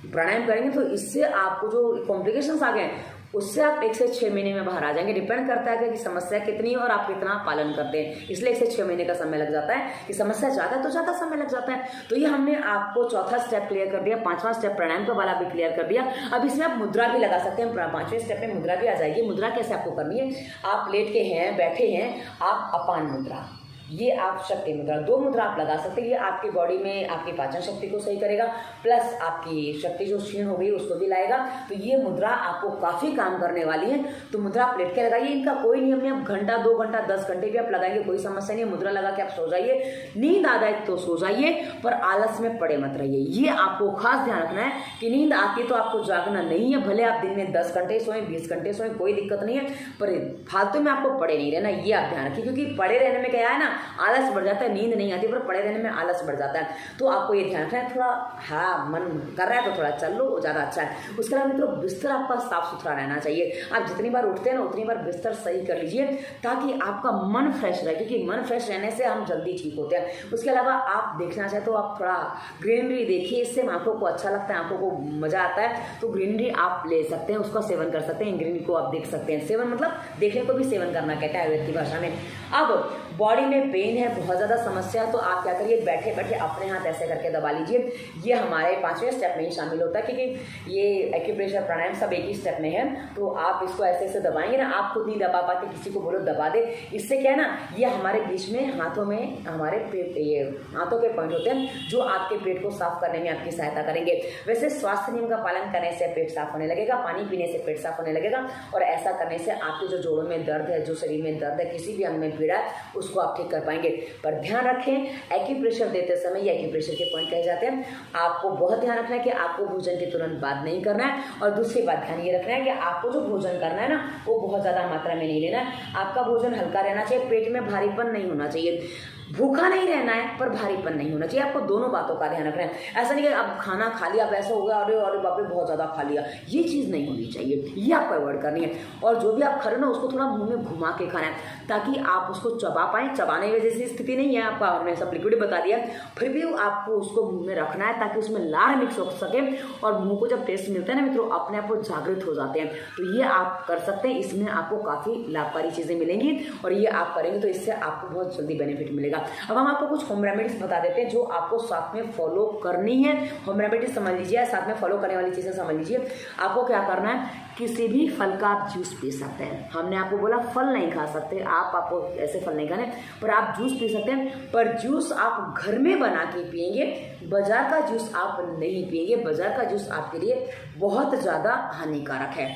प्राणायाम करेंगे, तो इससे आपको जो कॉम्प्लिकेशंस आ गए उससे आप 1 से 6 महीने में बाहर आ जाएंगे। डिपेंड करता है कि समस्या कितनी है और आप कितना पालन करते हैं, इसलिए 1 से 6 महीने का समय लग जाता है। कि समस्या ज़्यादा है तो ज़्यादा समय लग जाता है। तो ये हमने आपको चौथा स्टेप क्लियर कर दिया, 5वां स्टेप प्राणायाम का वाला भी क्लियर कर दिया। अब इसमें आप मुद्रा भी लगा सकते हैं, 5वें स्टेप में मुद्रा भी आ जाएगी। मुद्रा कैसे आपको करनी है, आप लेट के हैं, बैठे हैं, आप अपान मुद्रा, ये आप शक्ति मुद्रा, 2 मुद्रा आप लगा सकते हैं। ये आपकी बॉडी में आपकी पाचन शक्ति को सही करेगा, प्लस आपकी शक्ति जो क्षीण हो गई उसको भी लाएगा। तो ये मुद्रा आपको काफ़ी काम करने वाली है। तो मुद्रा आप लेट के लगाइए, इनका कोई नियम नहीं। आप घंटा 2 घंटा 10 घंटे भी आप लगाएंगे कोई समस्या नहीं है। मुद्रा लगा के आप सो जाइए, नींद आ जाए तो सो जाइए, पर आलस में पड़े मत रहिए। ये आपको खास ध्यान रखना है कि नींद आती है तो आपको जागना नहीं है। भले आप दिन में 10 घंटे सोएं, 20 घंटे सोएं, कोई दिक्कत नहीं है, पर फालतू में आपको पड़े नहीं रहना, ये आप ध्यान रखिए। क्योंकि पड़े रहने में क्या है ना, आलस बढ़ जाता है, नींद नहीं आती, पर पड़े रहने में आलस बढ़ जाता है। तो आपको ये ध्यान रखना है, थोड़ा हाँ मन कर रहा है तो थोड़ा चल लो, ज़्यादा अच्छा है। उसके अलावा मित्रों बिस्तर आपका साफ सुथरा रहना चाहिए। आप जितनी बार उठते हैं ना उतनी बार बिस्तर सही कर लीजिए, ताकि आपका मन फ्रेश रहे, क्योंकि मन फ्रेश रहने से हम जल्दी ठीक होते हैं। उसके अलावा आप देखना चाहे तो आप थोड़ा ग्रीनरी देखिए, इससे आंखों को अच्छा लगता है, आंखों को मजा आता है। तो ग्रीनरी आप ले सकते हैं, उसका सेवन कर सकते हैं। ग्रीनरी को आप देख सकते हैं, सेवन मतलब देखने को भी सेवन करना कहता है आयुर्वेद की भाषा में। अब बॉडी में पेन है, बहुत ज़्यादा समस्या है, तो आप क्या करिए, बैठे बैठे अपने हाथ ऐसे करके दबा लीजिए। ये हमारे 5वें स्टेप में ही शामिल होता है, क्योंकि ये एक्यूप्रेशर प्राणायाम सब एक ही स्टेप में है। तो आप इसको ऐसे ऐसे दबाएंगे ना, आप खुद नहीं दबा पाते, किसी को बोलो दबा दे। इससे क्या है ना, ये हमारे बीच में हाथों में हमारे पेट, ये हाथों के पॉइंट होते हैं जो आपके पेट को साफ करने में आपकी सहायता करेंगे। वैसे स्वास्थ्य नियम का पालन करने से पेट साफ होने लगेगा, पानी पीने से पेट साफ होने लगेगा, और ऐसा करने से आपके जो जोड़ों में दर्द है, जो शरीर में दर्द है, किसी भी अंग में पीड़ा है, उसको आप ठीक कर पाएंगे। पर ध्यान रखें, एक्यूप्रेशर देते समय, ये एक्यूप्रेशर के पॉइंट कहे जाते हैं, आपको बहुत ध्यान रखना है कि आपको भोजन के तुरंत बाद नहीं करना है। और दूसरी बात ध्यान ये रखना है कि आपको जो भोजन करना है ना, वो बहुत ज़्यादा मात्रा में नहीं लेना है। आपका भोजन हल्का रहना चाहिए, पेट में भारीपन नहीं होना चाहिए। भूखा नहीं रहना है पर भारीपन नहीं होना चाहिए। आपको दोनों बातों का ध्यान रखना है। ऐसा नहीं कि आप खाना खा लिया, अब ऐसा हो गया, अरे अरे बाप रे बहुत ज़्यादा खा लिया, ये चीज़ नहीं होनी चाहिए, ये आपको अवॉइड करनी है। और जो भी आप खा रहे हो ना, उसको थोड़ा मुंह में घुमा के खाना है, ताकि आप उसको चबा पाएँ। चबाने की जैसी स्थिति नहीं है आपका, हमने सब लिक्विड बता दिया, फिर भी आपको उसको मुँह में रखना है ताकि उसमें लार मिक्स हो सके। और मुँह को जब टेस्ट मिलता है ना मित्रों, अपने आप को जागृत हो जाते हैं। तो ये आप कर सकते हैं, इसमें आपको काफ़ी लाभकारी चीज़ें मिलेंगी, और ये आप करेंगे तो इससे आपको बहुत जल्दी बेनिफिट मिलेगा। देगा। अब हम आपको कुछ होम रेमेडीज बता देते हैं जो आपको साथ में फॉलो करनी है। होम रेमेडीज समझ लीजिए, साथ में फॉलो करने वाली चीज़ें समझ लीजिए। आपको क्या करना है, किसी भी फल का आप जूस पी सकते हैं। हमने आपको बोला फल नहीं खा सकते, आपको ऐसे फल नहीं खाने, पर आप जूस पी सकते हैं। पर जूस आप घर में बना के पिएंगे, बाजार का जूस आप नहीं पिएंगे। बाजार का जूस आपके लिए बहुत ज़्यादा हानिकारक है।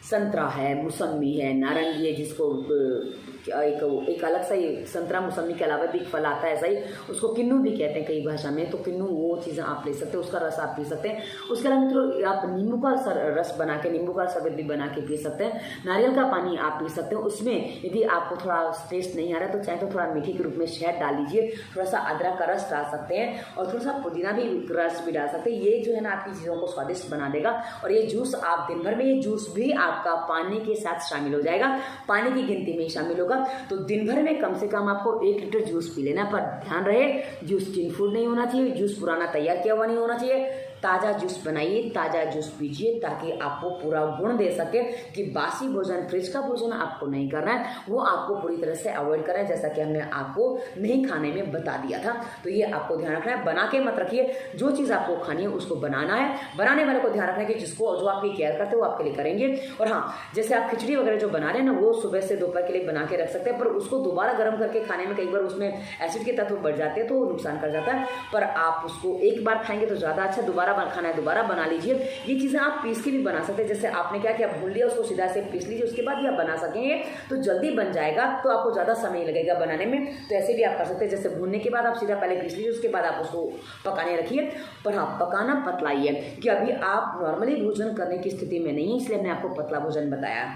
संतरा है, मौसमी है, नारंगी है, जिसको एक अलग सा ही संतरा मौसमी के अलावा भी एक फल आता है ऐसा ही, उसको किन्नू भी कहते हैं कई भाषा में। तो किन्नू वो चीज़ें आप ले सकते हैं, उसका रस आप पी सकते हैं। उसके अलावा मित्रों आप नींबू का रस बना के, नींबू का शरबत भी बना के पी सकते हैं। नारियल का पानी आप पी सकते हैं। उसमें यदि आपको थोड़ा टेस्ट नहीं आ रहा है तो चाहे तो थोड़ा मीठे के रूप में शहद डाल लीजिए, थोड़ा सा अदरक का रस डाल सकते हैं और थोड़ा सा पुदीना भी रस भी डाल सकते हैं। ये जो है ना आपकी चीज़ों को स्वादिष्ट बना देगा। और ये जूस आप दिन भर में, ये जूस भी आपका पानी के साथ शामिल हो जाएगा, पानी की गिनती में शामिल होगा। तो दिन भर में कम से कम आपको 1 लीटर जूस पी लेना। पर ध्यान रहे, जूस टिन फूड नहीं होना चाहिए, जूस पुराना तैयार किया हुआ नहीं होना चाहिए। ताज़ा जूस बनाइए, ताज़ा जूस पीजिए, ताकि आपको पूरा गुण दे सके कि बासी भोजन, फ्रिज का भोजन आपको नहीं करना है, वो आपको पूरी तरह से अवॉइड करना है, जैसा कि हमने आपको नहीं खाने में बता दिया था। तो ये आपको ध्यान रखना है, बना के मत रखिए। जो चीज़ आपको खानी है उसको बनाना है, बनाने वाले को ध्यान रखना है कि जिसको जो आपकी केयर करते हैं वो आपके लिए करेंगे। और हाँ, जैसे आप खिचड़ी वगैरह जो बना रहे हैं ना, वो सुबह से दोपहर के लिए बना के रख सकते हैं, पर उसको दोबारा गर्म करके खाने में कई बार उसमें एसिड के तत्व बढ़ जाते हैं तो नुकसान कर जाता है। पर आप उसको एक बार खाएंगे तो ज़्यादा अच्छा, दोबारा खाना है दोबारा बना लीजिए। ये चीज़ें आप पीस के भी बना सकते हैं। जैसे आपने क्या किया, भून लिया, उसको सीधा से पीस लीजिए, उसके बाद भी आप बना सकेंगे तो जल्दी बन जाएगा, तो आपको ज़्यादा समय लगेगा बनाने में। तो ऐसे भी आप कर सकते हैं, जैसे भूनने के बाद आप सीधा पहले पीस लीजिए, उसके बाद आप उसको पकाने रखिए। पर हाँ, पकाना पतला ही है कि अभी आप नॉर्मली भोजन करने की स्थिति में नहीं है, इसलिए हमने आपको पतला भोजन बताया।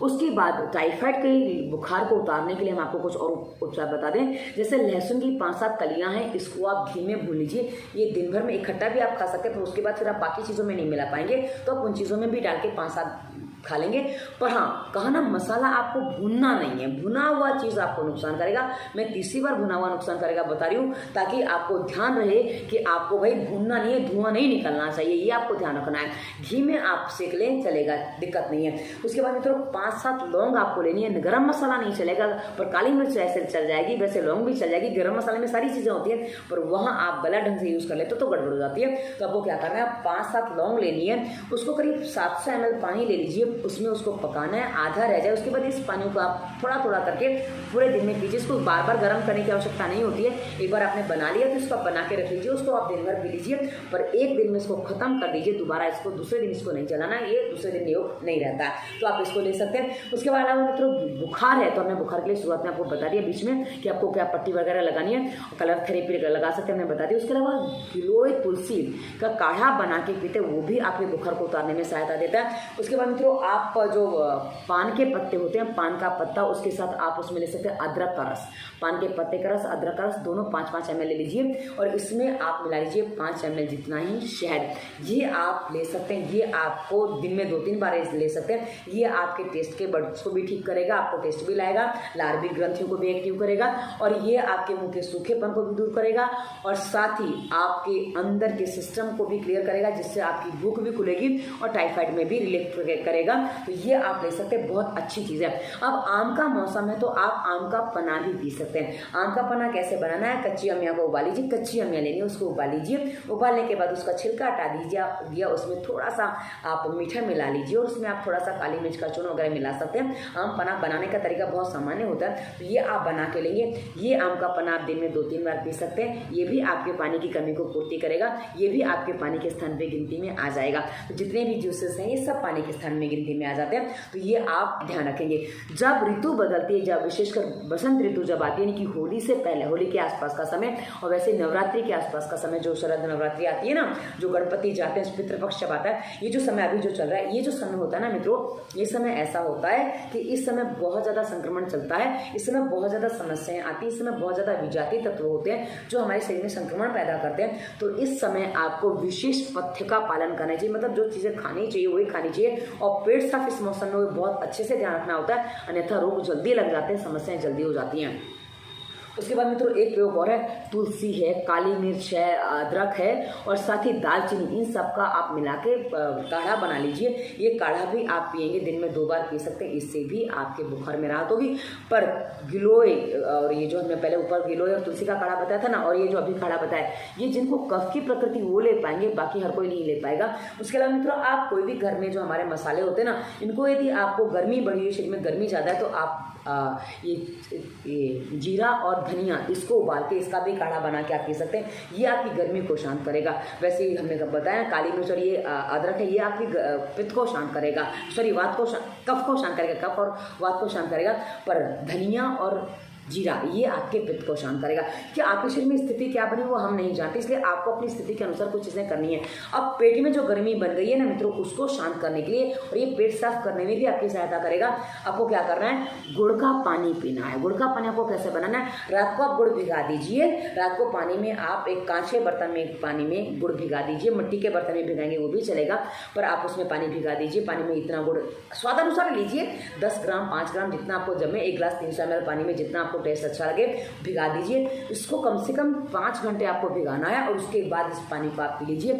उसके बाद टाइफाइड के बुखार को उतारने के लिए हम आपको कुछ और उपचार बता दें। जैसे लहसुन की 5-7 कलियां हैं, इसको आप घी में भून लीजिए। ये दिन भर में इकट्ठा भी आप खा सकते हैं, पर उसके बाद फिर आप बाकी चीज़ों में नहीं मिला पाएंगे, तो आप उन चीज़ों में भी डाल के 5-7 खा लेंगे। पर हाँ, कहा ना, मसाला आपको भूनना नहीं है, भुना हुआ चीज़ आपको नुकसान करेगा। मैं तीसरी बार भुना हुआ नुकसान करेगा बता रही हूँ, ताकि आपको ध्यान रहे कि आपको भाई भूनना नहीं है, धुआं नहीं निकलना चाहिए, ये आपको ध्यान रखना है। घी में आप सेक लें, चलेगा, दिक्कत नहीं है। उसके बाद मित्रों 5-7 लौंग आपको लेनी है। गरम मसाला नहीं चलेगा, पर काली मिर्च ऐसे चल जाएगी, वैसे लौंग भी चल जाएगी। गरम मसाले में सारी चीज़ें होती हैं, पर वहाँ आप गलत ढंग से यूज़ कर लेते तो गड़बड़ हो जाती है। तो आपको क्या करना है, 5-7 लौंग लेनी है, उसको करीब 700 ml पानी ले लीजिए, उसमें उसको पकाना है, आधा रह जाए। उसके बाद इस पानी को आप थोड़ा थोड़ा करके पूरे दिन में पीजिए। इसको बार बार गर्म करने की आवश्यकता नहीं होती है। एक बार आपने बना लिया तो इसको बना के रख लीजिए, उसको आप दिन भर पी लीजिए, पर एक दिन में इसको खत्म कर दीजिए। दोबारा इसको दूसरे दिन इसको नहीं चलाना, ये दूसरे दिन योग नहीं रहता है, तो आप इसको ले सकते हैं। उसके बाद अलावा मित्रों बुखार है, तो हमने बुखार के लिए शुरुआत में आपको बता दिया बीच में कि आपको क्या पट्टी वगैरह लगानी है, कलर थेरेपी लगा सकते हैं, हमने बता दिया। उसके अलावा गिलोय तुलसी का काढ़ा बना के पीते, वो भी आपके बुखार को उतारने में सहायता देता है। उसके बाद मित्रों आप जो पान के पत्ते होते हैं, पान का पत्ता, उसके साथ आप उसमें ले सकते हैं अदरक का रस। पान के पत्ते का रस, अदरक का रस, दोनों 5-5 ml ले लीजिए और इसमें आप मिला लीजिए 5 ml जितना ही शहद। ये आप ले सकते हैं, ये आपको दिन में 2-3 बार ले सकते हैं। ये आपके टेस्ट के बर्ड्स को भी ठीक करेगा, आपको टेस्ट भी लाएगा, लार्वी ग्रंथियों को भी एक्टिव करेगा और ये आपके मुंह के सूखेपन को भी दूर करेगा और साथ ही आपके अंदर के सिस्टम को भी क्लियर करेगा, जिससे आपकी भूख भी खुलेगी और टाइफाइड में भी रिलीफ करेगा। तो ये आप ले सकते हैं, बहुत अच्छी चीज़ है। अब आम का मौसम है तो आप आम का पन्ना भी पी सकते हैं। आम का पन्ना कैसे बनाना है, कच्ची अमिया को उबाल लीजिए, कच्ची अमिया लेनी है, उसको उबाल लीजिए। उबालने के बाद उसका छिलका हटा दीजिए, उसमें थोड़ा सा आप मीठा मिला लीजिए और उसमें आप थोड़ा सा काली मिर्च का चूर्ण वगैरह मिला सकते हैं। आम पन्ना बनाने का तरीका बहुत सामान्य होता है, तो ये आप बना के लेंगे। ये आम का पन्ना आप दिन में 2-3 बार पी सकते हैं। ये भी आपके पानी की कमी को पूर्ति करेगा, ये भी आपके पानी के स्थान पे गिनती में आ जाएगा। तो जितने भी जूसेस हैं ये सब पानी के स्थान में गिनती में आ जाते हैं, तो ये आप ध्यान रखेंगे। जब ऋतु बदलती है, जब विशेषकर बसंत ऋतु जब आती है, यानी कि होली से पहले, होली के आसपास का समय और वैसे नवरात्रि के आसपास का समय, जो शरद नवरात्रि आती है ना, जो गणपति जाते हैं, पितृपक्ष जब आता है, ये जो समय अभी जो चल रहा है, ये जो समय होता है ना मित्रों, ये समय ऐसा होता है कि इस समय बहुत ज़्यादा संक्रमण चलता है, इस समय बहुत ज़्यादा समस्याएं आती है, इस समय बहुत ज़्यादा विजातीय तत्व होते हैं जो हमारे शरीर में संक्रमण पैदा करते हैं। तो इस समय आपको विशेष पथ्य का पालन करना चाहिए, मतलब जो चीज़ें खानी चाहिए वही खानी चाहिए और पेट साफ इस मौसम में बहुत अच्छे से ध्यान रखना होता है, अन्यथा रोग जल्दी लग जाते हैं, समस्याएं जल्दी हो जाती हैं। उसके बाद मित्रों एक प्रयोग और है, तुलसी है, काली मिर्च है, अदरक है और साथ ही दालचीनी, इन सब का आप मिला के काढ़ा बना लीजिए। ये काढ़ा भी आप पिएंगे, दिन में 2 बार पी सकते हैं, इससे भी आपके बुखार में राहत होगी। पर गिलोय और ये जो हमने पहले ऊपर गिलोय और तुलसी का काढ़ा बताया था ना, और ये जो अभी काढ़ा बताया, ये जिनको कफ की प्रकृति वो ले पाएंगे, बाकी हर कोई नहीं ले पाएगा। उसके अलावा मित्रों आप कोई भी घर में जो हमारे मसाले होते हैं ना, इनको यदि आपको गर्मी बढ़ी हुई, शरीर में गर्मी ज़्यादा है, तो आप ये जीरा और धनिया इसको उबाल के इसका भी काढ़ा बना के आप पी सकते हैं। ये आपकी गर्मी को शांत करेगा। वैसे ही हमने बताया काली मिर्च और ये अदरक है, ये आपकी पित्त को शांत करेगा, सॉरी वात को, कफ को शांत करेगा, कफ और वात को शांत करेगा। पर धनिया और जीरा ये आपके पित्त को शांत करेगा। कि आपके शरीर में स्थिति क्या बनी वो हम नहीं जानते, इसलिए आपको अपनी स्थिति के अनुसार कुछ चीज़ें करनी है। अब पेट में जो गर्मी बन गई है ना मित्रों, उसको शांत करने के लिए और ये पेट साफ करने में भी आपकी सहायता करेगा। आपको क्या करना है, गुड़ का पानी पीना है। गुड़ का पानी आपको कैसे बनाना है, रात को आप गुड़ भिगा दीजिए। रात को पानी में आप एक कांच के बर्तन में पानी में गुड़ भिगा दीजिए, मिट्टी के बर्तन में भिगाएंगे वो भी चलेगा, पर आप उसमें पानी भिगा दीजिए। पानी में इतना गुड़ स्वादानुसार लीजिए, 10 ग्राम 5 ग्राम जितना आपको जमे, 1 गिलास 300 ml पानी में जितना आपको टेस्ट अच्छा लगे भिगा दीजिए। इसको कम से कम 5 घंटे आपको भिगाना है और उसके बाद इस पानी को आप पी लीजिए।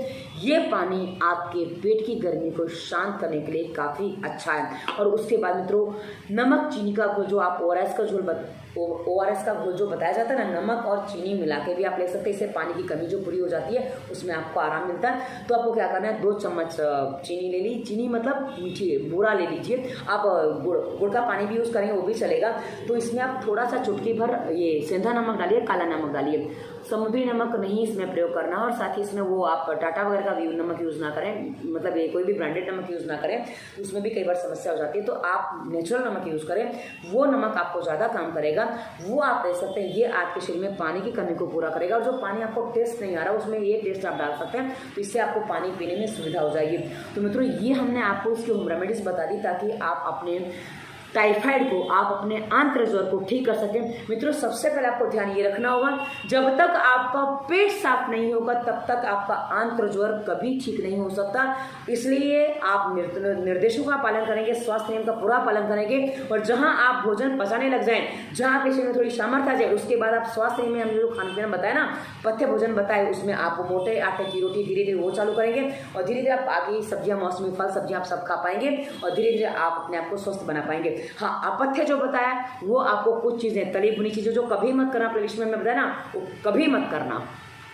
ये पानी आपके पेट की गर्मी को शांत करने के लिए काफ़ी अच्छा है। और उसके बाद मित्रों नमक चीनी का घोल, जो आप ORS का घोल जो बताया जाता है ना, नमक और चीनी मिला के भी आप ले सकते हैं। इससे पानी की कमी जो पूरी हो जाती है उसमें आपको आराम मिलता है। तो आपको क्या करना है, 2 चम्मच चीनी ले ली, चीनी मतलब मीठी बूरा ले लीजिए। आप गुड़ का पानी भी यूज़ करेंगे वो भी चलेगा। तो इसमें आप थोड़ा सा चुटकी भर ये सेंधा नमक डालिए, काला नमक डालिए, समुद्री नमक नहीं इसमें प्रयोग करना। और साथ ही इसमें वो आप टाटा वगैरह का भी नमक यूज़ ना करें, मतलब ये कोई भी ब्रांडेड नमक यूज़ ना करें, उसमें भी कई बार समस्या हो जाती है। तो आप नेचुरल नमक यूज़ करें, वो नमक आपको ज़्यादा काम करेगा, वो आप ले सकते हैं। ये आपके शरीर में पानी की कमी को पूरा करेगा। और जो पानी आपको टेस्ट नहीं आ रहा उसमें ये टेस्ट आप डाल सकते हैं, तो इससे आपको पानी पीने में सुविधा हो जाएगी। तो मित्रों ये हमने आपको इसकी होम रेमेडीज बता दी ताकि आप अपने टाइफाइड को, आप अपने आंत्र ज्वर को ठीक कर सकें। मित्रों सबसे पहले आपको ध्यान ये रखना होगा, जब तक आपका पेट साफ नहीं होगा तब तक आपका आंत्र ज्वर कभी ठीक नहीं हो सकता। इसलिए आप निर्देशों का पालन करेंगे, स्वास्थ्य नियम का पूरा पालन करेंगे। और जहां आप भोजन पचाने लग जाएं, जहां आपके शरीर में थोड़ी सामर्थ्य आ जाए, उसके बाद आप स्वास्थ्य नियम में हमने जो खान पीना बताया ना, पथ्य भोजन बताए, उसमें आप मोटे आटे की रोटी धीरे धीरे वो चालू करेंगे। और धीरे धीरे आप आगे सब्जियां, मौसमी फल सब्जियां आप सब खा पाएंगे और धीरे धीरे आप अपने आप को स्वस्थ बना पाएंगे। हाँ, अपथ्य जो बताया वो आपको कुछ चीजें, तली भुनी चीजें जो कभी मत करना, प्लेलिस्ट में बताया ना, वो कभी मत करना,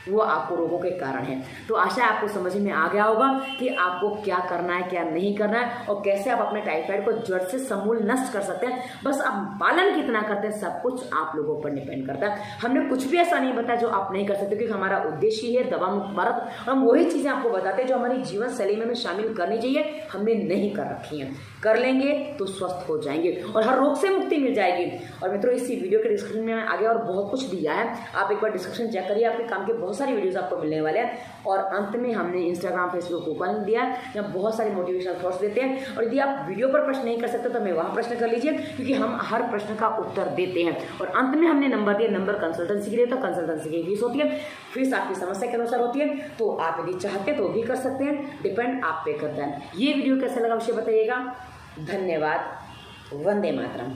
वो आपको रोगों के कारण है। तो आशा है आपको समझ में आ गया होगा कि आपको क्या करना है, क्या नहीं करना है और कैसे आप अपने टाइफाइड को जड़ से समूल नष्ट कर सकते हैं। बस आप पालन कितना करते हैं सब कुछ आप लोगों पर डिपेंड करता है। हमने कुछ भी ऐसा नहीं बताया जो आप नहीं कर सकते, क्योंकि हमारा उद्देश्य ही है दवा मुक्त भारत, और हम वही चीजें आपको बताते हैं जो हमारी जीवन शैली में शामिल करनी चाहिए, हमने नहीं कर रखी है। कर लेंगे तो स्वस्थ हो जाएंगे और हर रोग से मुक्ति मिल जाएगी। और मित्रों इसी वीडियो के डिस्क्रिप्शन में आगे और बहुत कुछ दिया है, आप एक बार डिस्क्रिप्शन चेक करिए, आपके काम के बहुत सारी वीडियोस आपको मिलने वाले हैं। और अंत में हमने इंस्टाग्राम फेसबुक ओपन दिया है, जहाँ बहुत सारे मोटिवेशनल थॉट्स देते हैं। और यदि आप वीडियो पर प्रश्न नहीं कर सकते तो हमें वहाँ प्रश्न कर लीजिए, क्योंकि हम हर प्रश्न का उत्तर देते हैं। और अंत में हमने नंबर दिया, नंबर कंसल्टेंसी के लिए, तो कंसल्टेंसी की फीस होती है, फीस आपकी समस्या के अनुसार होती है। तो आप यदि चाहते तो भी कर सकते हैं, डिपेंड आप पे करता है। ये वीडियो कैसा लगा अवश्य बताइएगा। धन्यवाद। वंदे मातरम।